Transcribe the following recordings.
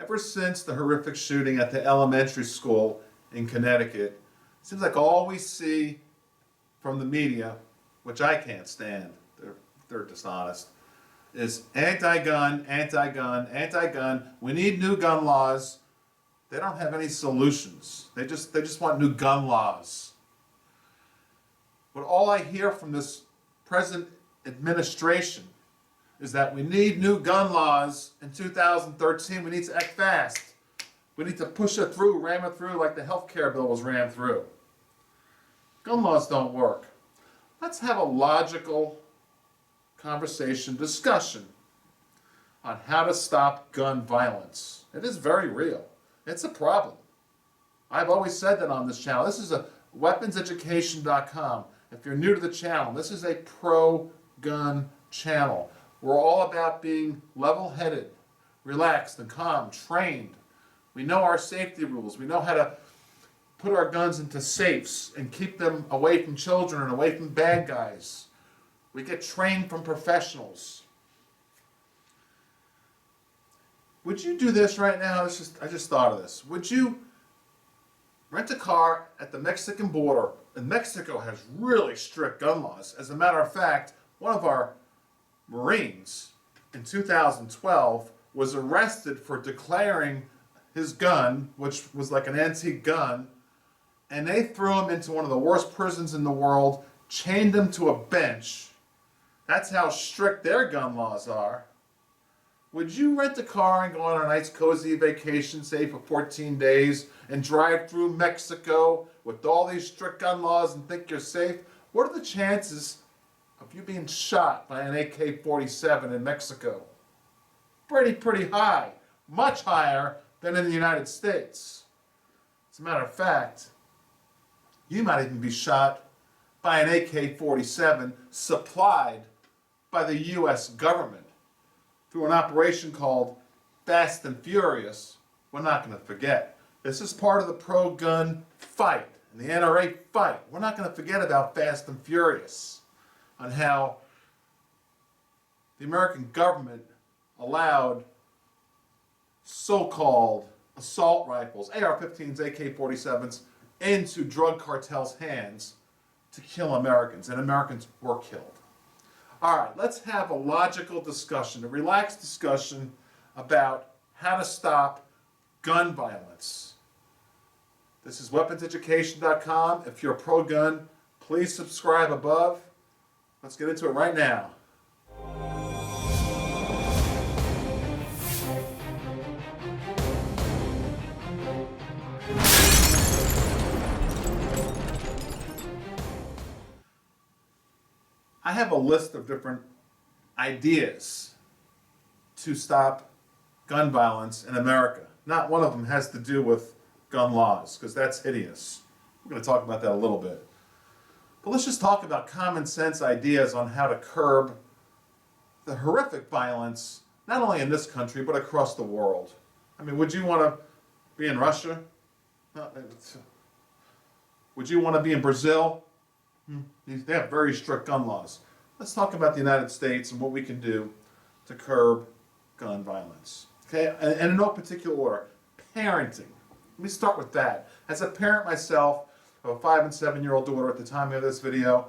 Ever since the horrific shooting at the elementary school in Connecticut, it seems like all we see from the media, which I can't stand, they're dishonest, is anti-gun, anti-gun, anti-gun. We need new gun laws. They don't have any solutions. They just want new gun laws. But all I hear from this present administration is that we need new gun laws in 2013. We need to act fast. We need to push it through, ram it through like the health care bill was rammed through. Gun laws don't work. Let's have a logical conversation, discussion on how to stop gun violence. It is very real. It's a problem. I've always said that on this channel. This is a weaponseducation.com. If you're new to the channel, this is a pro-gun channel. We're all about being level-headed, relaxed and calm, trained. We know our safety rules. We know how to put our guns into safes and keep them away from children and away from bad guys. We get trained from professionals. Would you do this right now? I just thought of this. Would you rent a car at the Mexican border? And Mexico has really strict gun laws. As a matter of fact, one of our Marines in 2012 was arrested for declaring his gun, which was like an antique gun, and they threw him into one of the worst prisons in the world, chained him to a bench. That's how strict their gun laws are. Would you rent a car and go on a nice cozy vacation, say for 14 days, and drive through Mexico with all these strict gun laws and think you're safe? What are the chances of you being shot by an AK-47 in Mexico? Pretty high. Much higher than in the United States. As a matter of fact, you might even be shot by an AK-47 supplied by the U.S. government through an operation called Fast and Furious. We're not going to forget. This is part of the pro-gun fight and the NRA fight. We're not going to forget about Fast and Furious, on how the American government allowed so-called assault rifles, AR-15s, AK-47s, into drug cartels' hands to kill Americans, and Americans were killed. All right, let's have a logical discussion, a relaxed discussion about how to stop gun violence. This is weaponseducation.com. If you're pro-gun, please subscribe above. Let's get into it right now. I have a list of different ideas to stop gun violence in America. Not one of them has to do with gun laws, because that's hideous. We're going to talk about that a little bit. But let's just talk about common sense ideas on how to curb the horrific violence, not only in this country, but across the world. I mean, would you want to be in Russia? Would you want to be in Brazil? They have very strict gun laws. Let's talk about the United States and what we can do to curb gun violence. Okay, and in no particular order. Parenting. Let me start with that. As a parent myself of a 5- and 7-year-old daughter at the time of this video,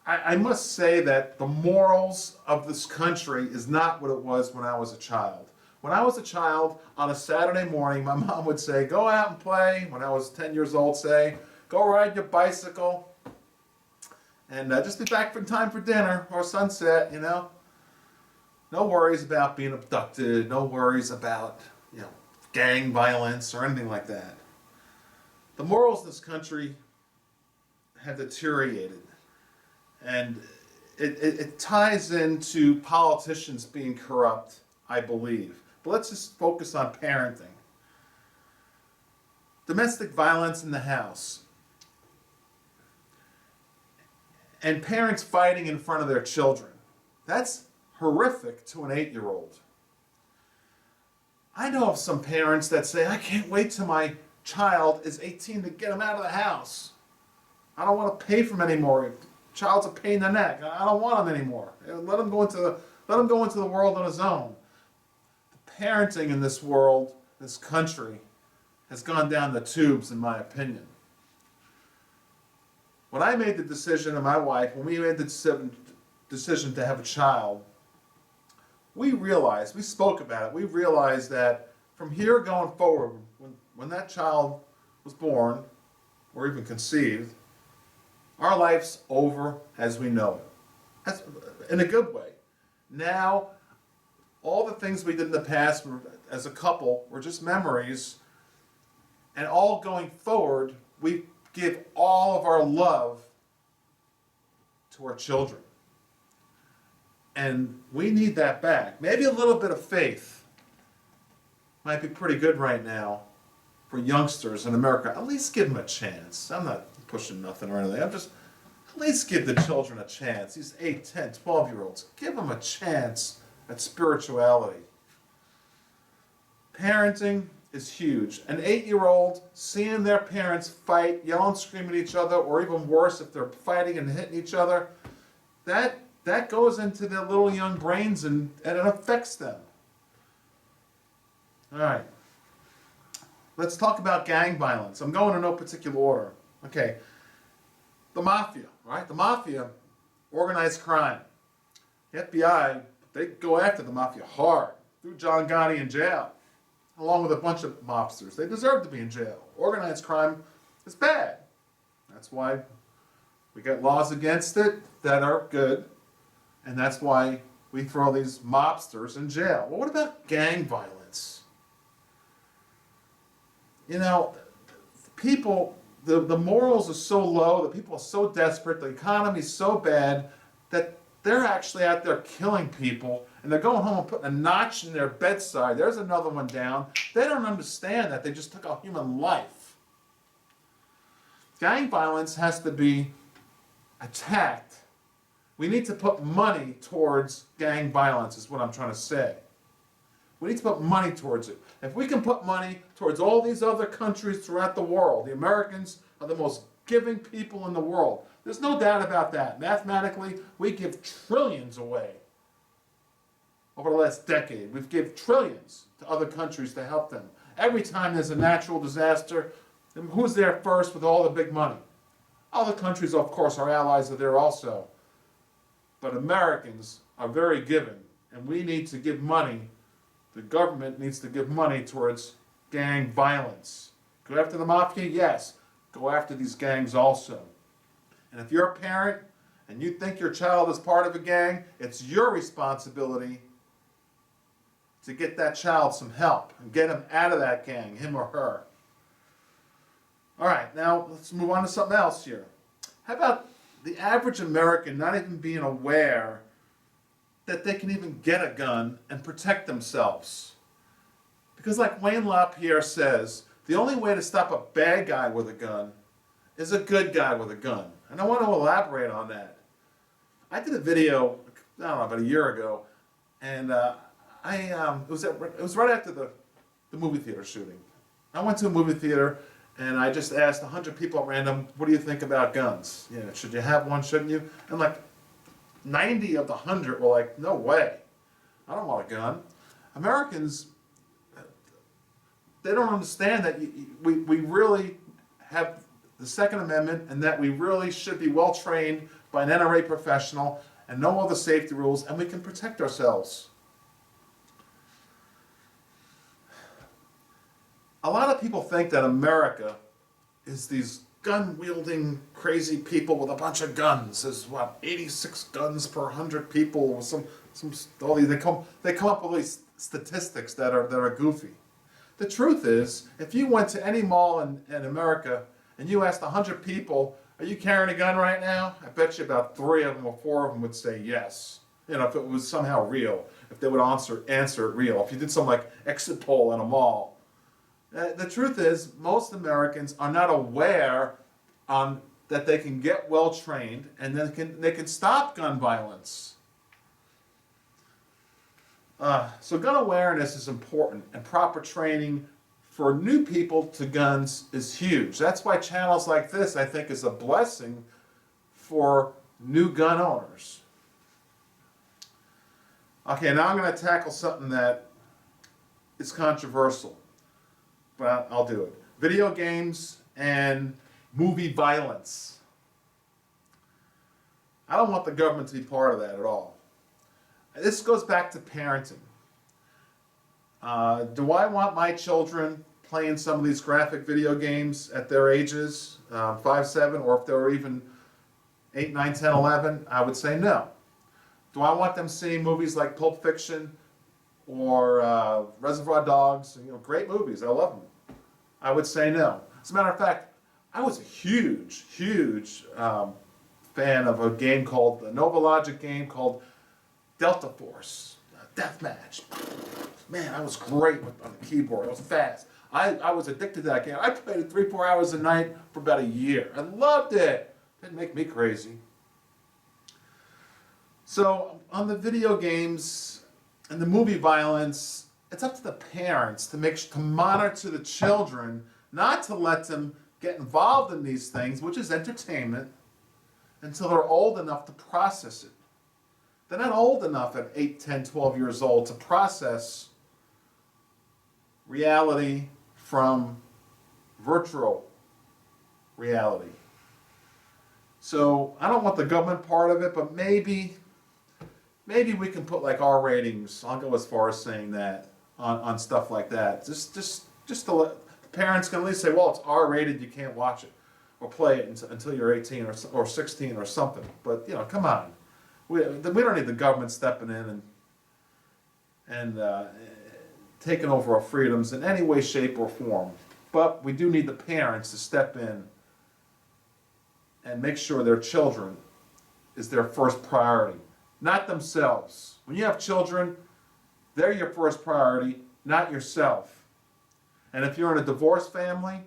I must say that the morals of this country is not what it was when I was a child. When I was a child, on a Saturday morning, my mom would say, go out and play. When I was 10 years old, say, go ride your bicycle, and just be back in time for dinner or sunset, you know. No worries about being abducted, no worries about, gang violence or anything like that. The morals in this country have deteriorated, and it ties into politicians being corrupt, I believe. But let's just focus on parenting. Domestic violence in the house. And parents fighting in front of their children. That's horrific to an 8-year-old. I know of some parents that say, I can't wait till my child is 18 to get him out of the house. I don't want to pay for him anymore. Child's a pain in the neck. I don't want him anymore. Let him go into the world on his own. The parenting in this world, this country, has gone down the tubes, in my opinion. When I made the decision, and my wife, when we made the decision to have a child, we spoke about it, we realized that from here going forward, when that child was born, or even conceived, our life's over as we know it. That's in a good way. Now, all the things we did in the past as a couple were just memories, and all going forward, we give all of our love to our children. And we need that back. Maybe a little bit of faith might be pretty good right now for youngsters in America. At least give them a chance. I'm not pushing nothing or anything. I'm just, at least give the children a chance. These 8, 10, 12-year-olds. Give them a chance at spirituality. Parenting is huge. An 8-year-old seeing their parents fight, yell and scream at each other, or even worse, if they're fighting and hitting each other, that goes into their little young brains and it affects them. All right. Let's talk about gang violence. I'm going in no particular order. Okay. The mafia, right? The mafia, organized crime. The FBI, they go after the mafia hard. Threw John Gotti in jail, along with a bunch of mobsters. They deserve to be in jail. Organized crime is bad. That's why we got laws against it that are good, and that's why we throw these mobsters in jail. Well, what about gang violence? You know, people, the morals are so low, the people are so desperate, the economy is so bad that they're actually out there killing people, and they're going home and putting a notch in their bedside. There's another one down. They don't understand that. They just took a human life. Gang violence has to be attacked. We need to put money towards gang violence, is what I'm trying to say. We need to put money towards it. If we can put money towards all these other countries throughout the world, the Americans are the most giving people in the world. There's no doubt about that. Mathematically, we give trillions away. Over the last decade, we've given trillions to other countries to help them. Every time there's a natural disaster, who's there first with all the big money? Other countries, of course, our allies are there also. But Americans are very giving, and we need to give money. The government needs to give money towards gang violence. Go after the mafia? Yes. Go after these gangs also. And if you're a parent and you think your child is part of a gang, it's your responsibility to get that child some help and get him out of that gang, him or her. All right, now let's move on to something else here. How about the average American not even being aware that they can even get a gun and protect themselves? Because like Wayne LaPierre says, the only way to stop a bad guy with a gun is a good guy with a gun. And I want to elaborate on that. I did a video, I don't know, about a year ago, and it was right after the movie theater shooting. I went to a movie theater and I just asked 100 people at random, what do you think about guns? You know, should you have one, shouldn't you? And like 90 of the 100 were like, no way. I don't want a gun. Americans, they don't understand that we really have the Second Amendment and that we really should be well trained by an NRA professional and know all the safety rules, and we can protect ourselves. A lot of people think that America is these gun-wielding, crazy people with a bunch of guns. There's, 86 guns per 100 people. They come up with these statistics that are goofy. The truth is, if you went to any mall in America and you asked 100 people, are you carrying a gun right now? I bet you about 3 of them or 4 of them would say yes. You know, if it was somehow real, if they would answer it real. If you did something like exit poll in a mall. The truth is, most Americans are not aware that they can get well trained and they can stop gun violence. So gun awareness is important, and proper training for new people to guns is huge. That's why channels like this, I think, is a blessing for new gun owners. Okay, now I'm going to tackle something that it's controversial, but I'll do it. Video games and movie violence. I don't want the government to be part of that at all. This goes back to parenting. Do I want my children playing some of these graphic video games at their ages, 5, 7, or if they were even 8, 9, 10, 11? I would say no. Do I want them seeing movies like Pulp Fiction or Reservoir Dogs? Great movies. I love them. I would say no. As a matter of fact, I was a huge fan of a game called, a Novalogic game called Delta Force, Deathmatch. Man, I was great on the keyboard. It was fast. I was addicted to that game. I played it 3-4 hours a night for about a year. I loved it. It didn't make me crazy. So on the video games and the movie violence, it's up to the parents to monitor the children, not to let them get involved in these things, which is entertainment, until they're old enough to process it. They're not old enough at 8, 10, 12 years old to process reality from virtual reality. So I don't want the government part of it, but maybe we can put like R ratings. I'll go as far as saying that on stuff like that. Just to let parents can at least say, well, it's R rated, you can't watch it or play it until you're 18 or 16 or something. But come on, we don't need the government stepping in and taking over our freedoms in any way, shape, or form. But we do need the parents to step in and make sure their children is their first priority, not themselves. When you have children, they're your first priority, not yourself. And if you're in a divorced family,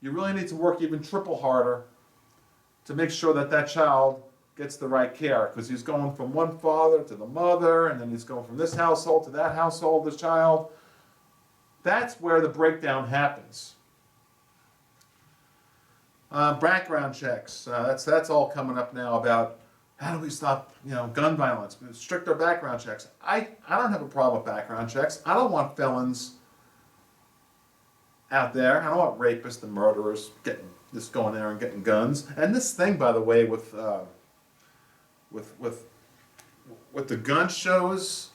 you really need to work even triple harder to make sure that that child gets the right care, because he's going from one father to the mother, and then he's going from this household to that household, this child. That's where the breakdown happens. Background checks. That's all coming up now about how do we stop gun violence, stricter background checks. I don't have a problem with background checks. I don't want felons out there. I don't want rapists and murderers just going there and getting guns. And this thing, by the way, with the gun shows,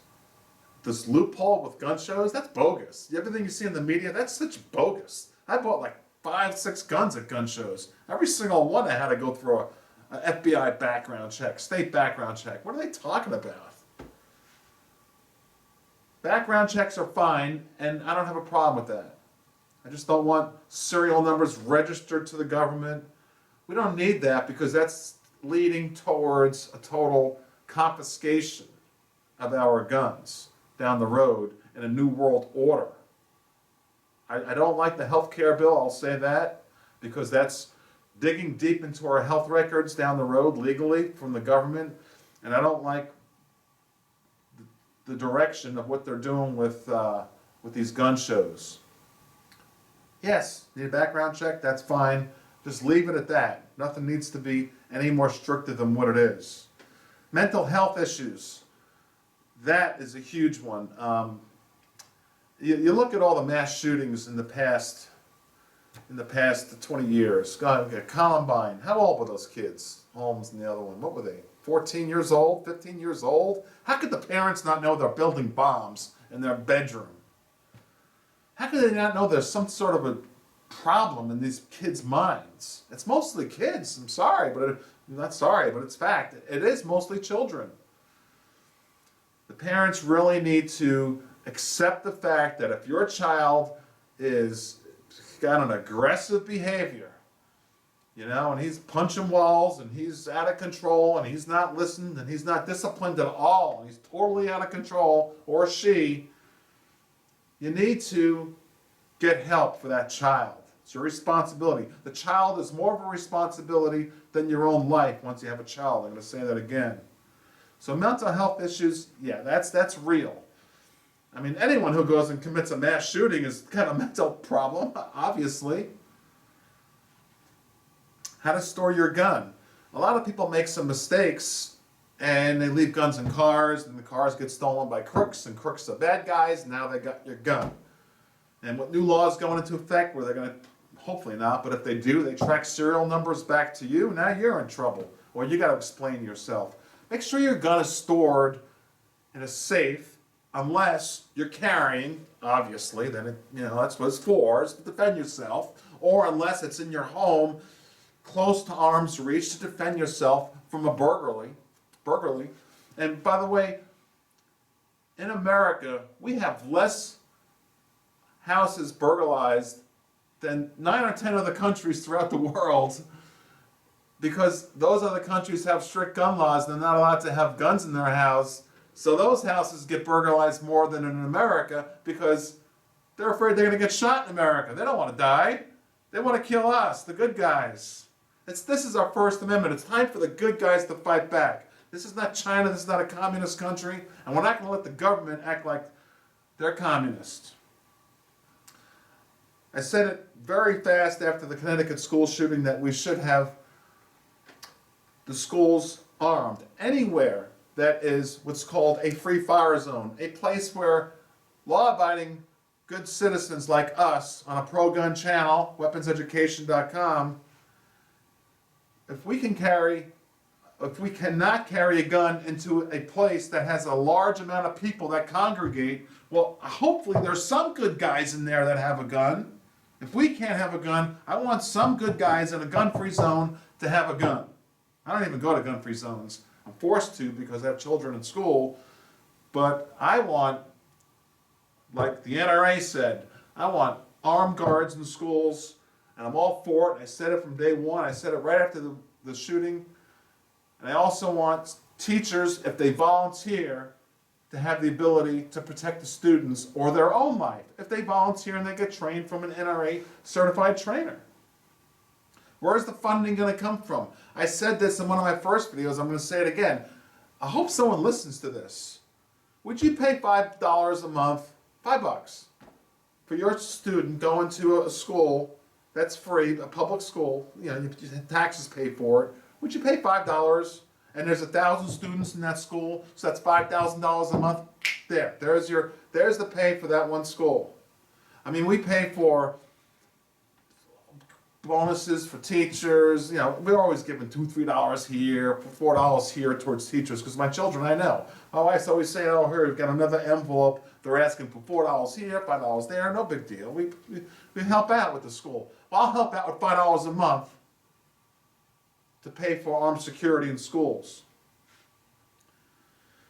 this loophole with gun shows, that's bogus. Everything you see in the media, that's such bogus. I bought like 5, 6 guns at gun shows. Every single one I had to go through a FBI background check, state background check. What are they talking about? Background checks are fine, and I don't have a problem with that. I just don't want serial numbers registered to the government. We don't need that, because that's leading towards a total confiscation of our guns down the road in a new world order. I don't like the health care bill, I'll say that, because that's digging deep into our health records down the road legally from the government, and I don't like the direction of what they're doing with these gun shows. Yes, need a background check, that's fine. Just leave it at that. Nothing needs to be any more stricter than what it is. Mental health issues. That is a huge one. You look at all the mass shootings in the past 20 years. Columbine. How old were those kids? Holmes and the other one. What were they? 14 years old? 15 years old? How could the parents not know they're building bombs in their bedroom? How could they not know there's some sort of a problem in these kids' minds? It's mostly kids. I'm sorry, but not sorry, but it's fact. It is mostly children. The parents really need to accept the fact that if your child is got an aggressive behavior, and he's punching walls, and he's out of control, and he's not listened, and he's not disciplined at all, and he's totally out of control, or she, you need to get help for that child. It's your responsibility. The child is more of a responsibility than your own life once you have a child. I'm going to say that again. So mental health issues, yeah, that's real. I mean, anyone who goes and commits a mass shooting is got a mental problem, obviously. How to store your gun. A lot of people make some mistakes, and they leave guns in cars, and the cars get stolen by crooks, and crooks are bad guys, and now they got your gun. And what new laws going into effect where they're going to, hopefully not, but if they do, they track serial numbers back to you, now you're in trouble. Or you got to explain yourself. Make sure your gun is stored in a safe, unless you're carrying, obviously, then it, that's what it's for, is to defend yourself. Or unless it's in your home, close to arm's reach to defend yourself from a burglary. And by the way, in America, we have less houses burglarized than 9 or 10 other countries throughout the world, because those other countries have strict gun laws. They're not allowed to have guns in their house. So those houses get burglarized more than in America because they're afraid they're going to get shot in America. They don't want to die. They want to kill us, the good guys. This is our First Amendment. It's time for the good guys to fight back. This is not China. This is not a communist country. And we're not going to let the government act like they're communist. I said it very fast after the Connecticut school shooting that we should have the schools armed. Anywhere that is what's called a free fire zone, a place where law-abiding good citizens like us on a pro-gun channel, weaponseducation.com, if we cannot carry a gun into a place that has a large amount of people that congregate, well, hopefully there's some good guys in there that have a gun. If we can't have a gun, I want some good guys in a gun-free zone to have a gun. I don't even go to gun-free zones. I'm forced to because I have children in school. But I want, like the NRA said, I want armed guards in schools, and I'm all for it. I said it from day one. I said it right after the shooting. And I also want teachers, if they volunteer, to have the ability to protect the students or their own life if they volunteer and they get trained from an NRA certified trainer. Where's the funding going to come from? I said this in one of my first videos. I'm going to say it again. I hope someone listens to this. Would you pay $5 a month, $5, for your student going to a school that's free, a public school, taxes paid for it? Would you pay $5? And there's 1,000 students in that school, so that's $5,000 a month. There's the pay for that one school. I mean, we pay for bonuses for teachers. We're always giving $2, $3 here, $4 here towards teachers, because my children, I know. My wife's always saying, oh, here, we've got another envelope. They're asking for $4 here, $5 there. No big deal. We help out with the school. Well, I'll help out with $5 a month to pay for armed security in schools.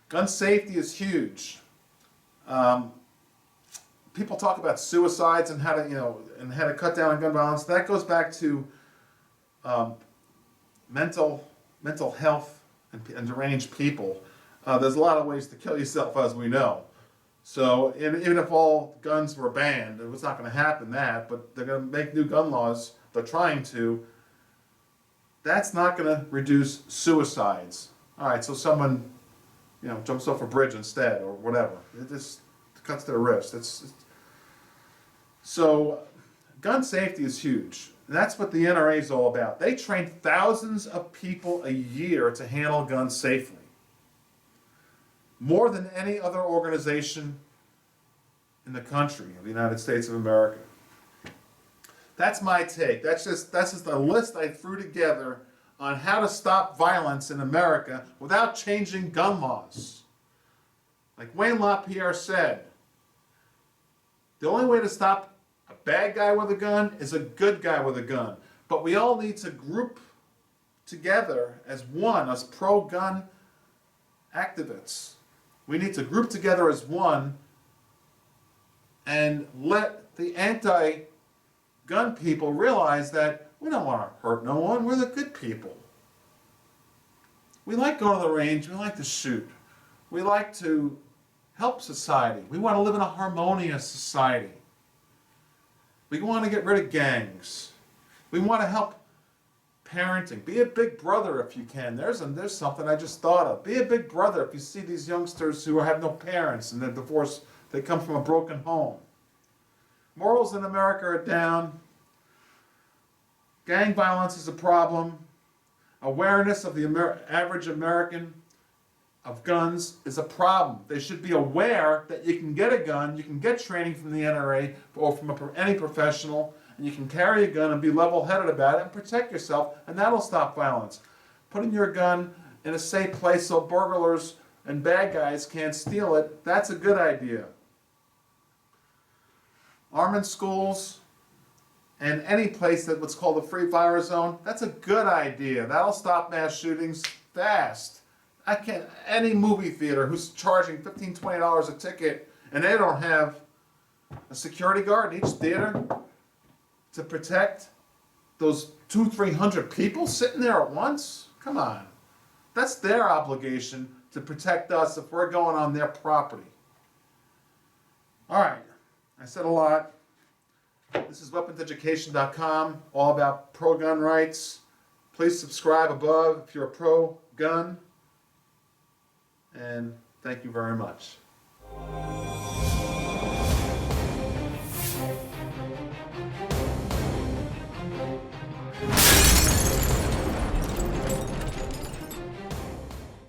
Gun safety is huge. People talk about suicides and how to cut down on gun violence. That goes back to mental health and deranged people. There's a lot of ways to kill yourself, as we know. So even if all guns were banned, it was not going to happen but they're going to make new gun laws. They're trying to. That's not going to reduce suicides. All right, so someone, jumps off a bridge instead or whatever. It just cuts their wrist. So gun safety is huge. And that's what the NRA is all about. They train thousands of people a year to handle guns safely. More than any other organization in the country, of the United States of America. That's my take. That's just a list I threw together on how to stop violence in America without changing gun laws. Like Wayne LaPierre said, the only way to stop a bad guy with a gun is a good guy with a gun. But we all need to group together as one, as pro-gun activists. We need to group together as one and let the anti-gun people realize that we don't want to hurt no one. We're the good people. We like going to the range. We like to shoot. We like to help society. We want to live in a harmonious society. We want to get rid of gangs. We want to help parenting. Be a big brother if you can. There's something I just thought of. Be a big brother if you see these youngsters who have no parents and they're divorced. They come from a broken home. Morals in America are down. Gang violence is a problem. Awareness of the average American of guns is a problem. They should be aware that you can get a gun, you can get training from the NRA or from any professional, and you can carry a gun and be level-headed about it and protect yourself, and that'll stop violence. Putting your gun in a safe place so burglars and bad guys can't steal it, that's a good idea. Armament schools and any place that what's called a free fire zone, that's a good idea. That'll stop mass shootings fast. Any movie theater who's charging $15, $20 a ticket and they don't have a security guard in each theater to protect those 200-300 people sitting there at once? Come on. That's their obligation to protect us if we're going on their property. All right, I said a lot. This is weaponseducation.com, all about pro-gun rights. Please subscribe above if you're a pro-gun. And thank you very much.